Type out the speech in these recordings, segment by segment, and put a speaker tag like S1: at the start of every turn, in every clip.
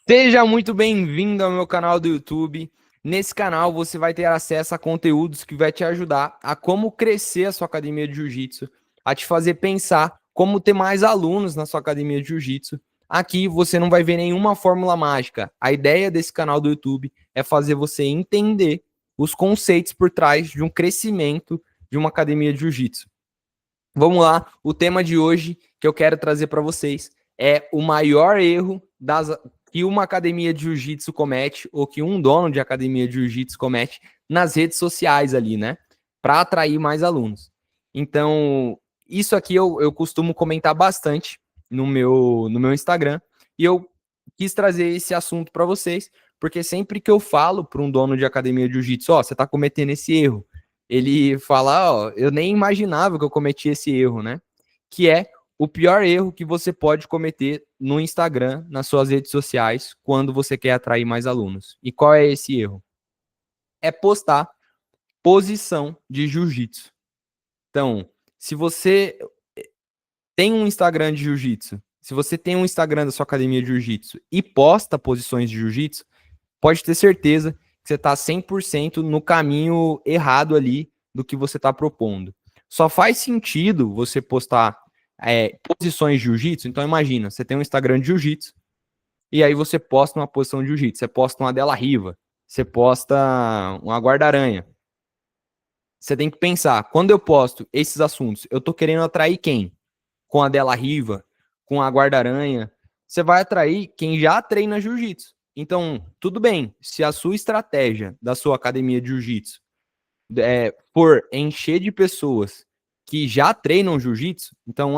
S1: Seja muito bem-vindo ao meu canal do YouTube. Nesse canal você vai ter acesso a conteúdos que vai te ajudar a como crescer a sua academia de jiu-jitsu, a te fazer pensar como ter mais alunos na sua academia de jiu-jitsu. Aqui você não vai ver nenhuma fórmula mágica. A ideia desse canal do YouTube é fazer você entender os conceitos por trás de um crescimento de uma academia de jiu-jitsu. Vamos lá, o tema de hoje que eu quero trazer para vocês é o maior erro que uma academia de jiu-jitsu comete, ou que um dono de academia de jiu-jitsu comete nas redes sociais ali, né? Para atrair mais alunos. Então, isso aqui eu costumo comentar bastante no meu Instagram, e eu quis trazer esse assunto para vocês, porque sempre que eu falo para um dono de academia de jiu-jitsu, ó, você está cometendo esse erro, ele fala, ó, eu nem imaginava que eu cometi esse erro, né? Que é o pior erro que você pode cometer no Instagram, nas suas redes sociais, quando você quer atrair mais alunos. E qual é esse erro? É postar posição de jiu-jitsu. Então, se você tem um Instagram de jiu-jitsu, se você tem um Instagram da sua academia de jiu-jitsu e posta posições de jiu-jitsu, pode ter certeza que você está 100% no caminho errado ali do que você está propondo. Só faz sentido você postar posições de jiu-jitsu. Então imagina, você tem um Instagram de jiu-jitsu e aí você posta uma posição de jiu-jitsu, você posta uma della riva, você posta uma guarda-aranha. Você tem que pensar, quando eu posto esses assuntos, eu tô querendo atrair quem? Com a della riva, com a guarda-aranha, você vai atrair quem já treina jiu-jitsu. Então, tudo bem, se a sua estratégia da sua academia de jiu-jitsu for encher de pessoas que já treinam jiu-jitsu, então,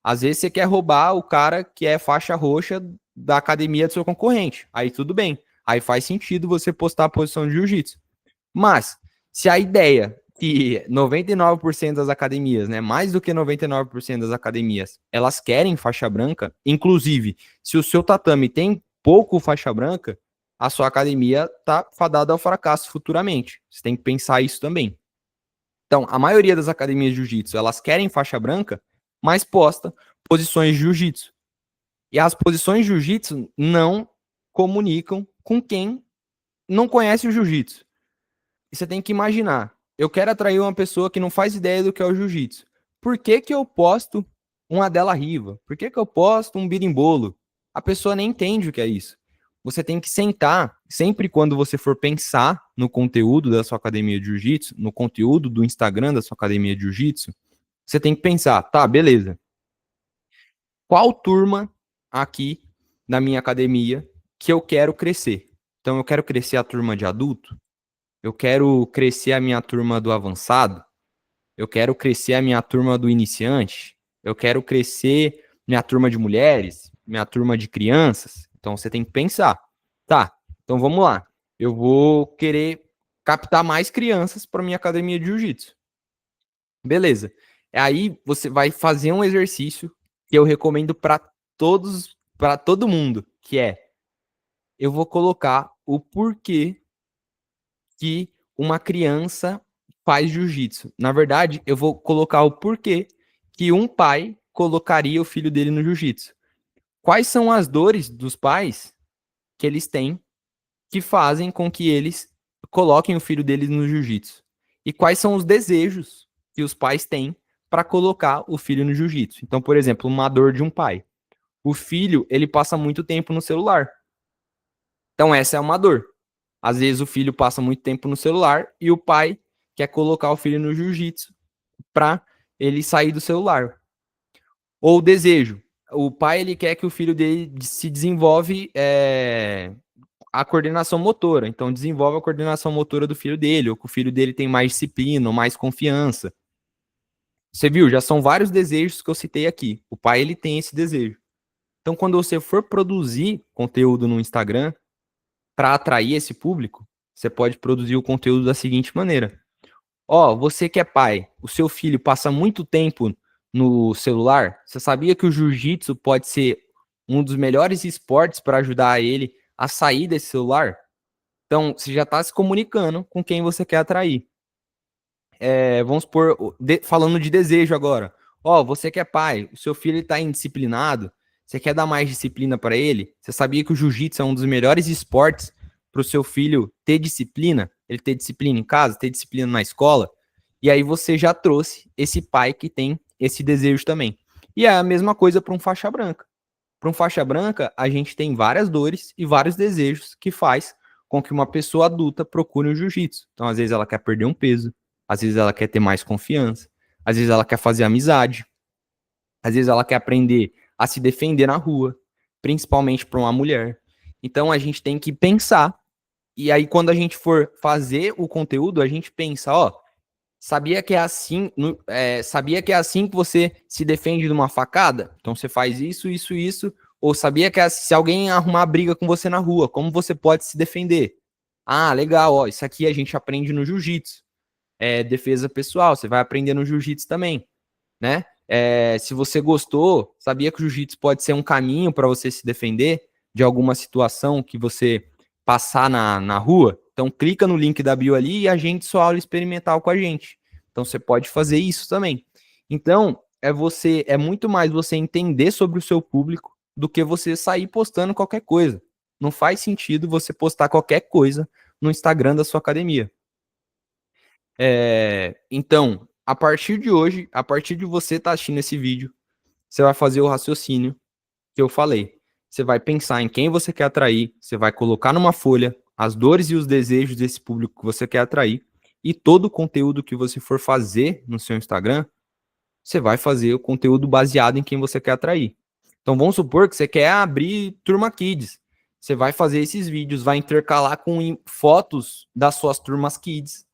S1: às vezes você quer roubar o cara que é faixa roxa da academia do seu concorrente. Aí tudo bem. Aí faz sentido você postar a posição de jiu-jitsu. Mas, se a ideia que 99% das academias, né, mais do que 99% das academias, elas querem faixa branca, inclusive, se o seu tatame tem pouco faixa branca, a sua academia tá fadada ao fracasso futuramente. Você tem que pensar isso também. Então, a maioria das academias de jiu-jitsu, elas querem faixa branca, mas posta posições de jiu-jitsu. E as posições de jiu-jitsu não comunicam com quem não conhece o jiu-jitsu. E você tem que imaginar, eu quero atrair uma pessoa que não faz ideia do que é o jiu-jitsu. Por que que eu posto uma della riva? Por que que eu posto um birimbolo? A pessoa nem entende o que é isso. Você tem que sentar, sempre quando você for pensar no conteúdo da sua academia de jiu-jitsu, no conteúdo do Instagram da sua academia de jiu-jitsu, você tem que pensar, tá, beleza. Qual turma aqui na minha academia que eu quero crescer? Então, eu quero crescer a turma de adulto? Eu quero crescer a minha turma do avançado, eu quero crescer a minha turma do iniciante, eu quero crescer minha turma de mulheres, minha turma de crianças. Então você tem que pensar, tá? Então vamos lá. Eu vou querer captar mais crianças para minha academia de jiu-jitsu. Beleza. Aí você vai fazer um exercício que eu recomendo para todo mundo, que é eu vou colocar o porquê que uma criança faz jiu-jitsu. Na verdade, eu vou colocar o porquê que um pai colocaria o filho dele no jiu-jitsu. Quais são as dores dos pais que eles têm que fazem com que eles coloquem o filho deles no jiu-jitsu? E quais são os desejos que os pais têm para colocar o filho no jiu-jitsu? Então, por exemplo, uma dor de um pai. O filho, ele passa muito tempo no celular. Então, essa é uma dor. Às vezes o filho passa muito tempo no celular e o pai quer colocar o filho no jiu-jitsu para ele sair do celular. Ou desejo. O pai ele quer que o filho dele se desenvolve a coordenação motora. Então desenvolve a coordenação motora do filho dele, ou que o filho dele tem mais disciplina, ou mais confiança. Você viu? Já são vários desejos que eu citei aqui. O pai ele tem esse desejo. Então quando você for produzir conteúdo no Instagram, para atrair esse público, você pode produzir o conteúdo da seguinte maneira. Ó, você que é pai, o seu filho passa muito tempo no celular, você sabia que o jiu-jitsu pode ser um dos melhores esportes para ajudar ele a sair desse celular? Então, você já está se comunicando com quem você quer atrair. Vamos supor, falando de desejo agora. Ó, você que é pai, o seu filho está indisciplinado, Você quer dar mais disciplina para ele? Você sabia que o jiu-jitsu é um dos melhores esportes para o seu filho ter disciplina? Ele ter disciplina em casa, ter disciplina na escola? E aí você já trouxe esse pai que tem esse desejo também. E é a mesma coisa para um faixa branca. Para um faixa branca, a gente tem várias dores e vários desejos que faz com que uma pessoa adulta procure o jiu-jitsu. Então, às vezes ela quer perder um peso, às vezes ela quer ter mais confiança, às vezes ela quer fazer amizade, às vezes ela quer aprender a se defender na rua, principalmente para uma mulher. Então, a gente tem que pensar. E aí, quando a gente for fazer o conteúdo, a gente pensa, ó, sabia que é assim, sabia que é assim que você se defende de uma facada? Então você faz isso, isso, isso. Ou sabia que se alguém arrumar briga com você na rua, como você pode se defender? Ah, legal, ó, isso aqui a gente aprende no jiu-jitsu. É defesa pessoal, você vai aprender no jiu-jitsu também, né? Se você gostou, sabia que o jiu-jitsu pode ser um caminho para você se defender de alguma situação que você passar na rua? Então clica no link da bio ali e agende sua aula experimental com a gente. Então você pode fazer isso também. Então é muito mais você entender sobre o seu público do que você sair postando qualquer coisa. Não faz sentido você postar qualquer coisa no Instagram da sua academia. Então, a partir de hoje, a partir de você estar assistindo esse vídeo, você vai fazer o raciocínio que eu falei. Você vai pensar em quem você quer atrair, você vai colocar numa folha as dores e os desejos desse público que você quer atrair, e todo o conteúdo que você for fazer no seu Instagram, você vai fazer o conteúdo baseado em quem você quer atrair. Então vamos supor que você quer abrir Turma Kids. Você vai fazer esses vídeos, vai intercalar com fotos das suas turmas Kids.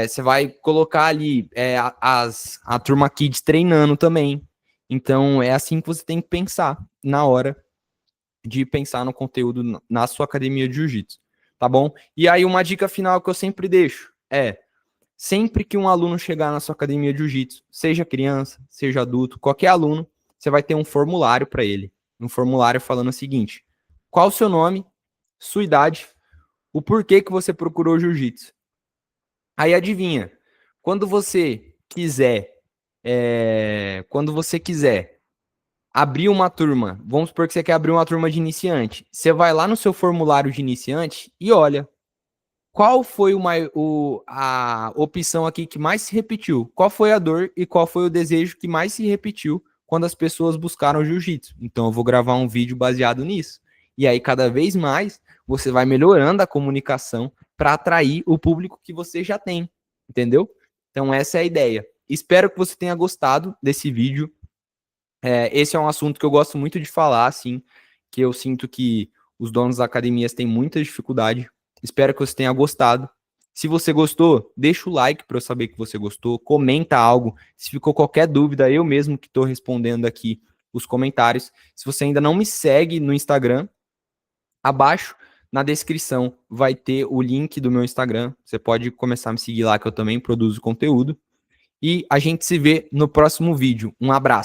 S1: Você vai colocar ali a Turma Kids treinando também. Então é assim que você tem que pensar na hora de pensar no conteúdo na sua academia de jiu-jitsu, tá bom? E aí uma dica final que eu sempre deixo sempre que um aluno chegar na sua academia de jiu-jitsu, seja criança, seja adulto, qualquer aluno, você vai ter um formulário para ele. Um formulário falando o seguinte: qual o seu nome, sua idade, o porquê que você procurou jiu-jitsu. Aí adivinha, quando você quiser, abrir uma turma, vamos supor que você quer abrir uma turma de iniciante, você vai lá no seu formulário de iniciante e olha, qual foi a opção aqui que mais se repetiu? Qual foi a dor e qual foi o desejo que mais se repetiu quando as pessoas buscaram jiu-jitsu? Então eu vou gravar um vídeo baseado nisso. E aí cada vez mais você vai melhorando a comunicação para atrair o público que você já tem, entendeu? Então essa é a ideia. Espero que você tenha gostado desse vídeo. Esse é um assunto que eu gosto muito de falar, assim, que eu sinto que os donos das academias têm muita dificuldade. Espero que você tenha gostado. Se você gostou, deixa o like para eu saber que você gostou. Comenta algo. Se ficou qualquer dúvida, eu mesmo que estou respondendo aqui os comentários. Se você ainda não me segue no Instagram, abaixo na descrição vai ter o link do meu Instagram. Você pode começar a me seguir lá, que eu também produzo conteúdo. E a gente se vê no próximo vídeo. Um abraço.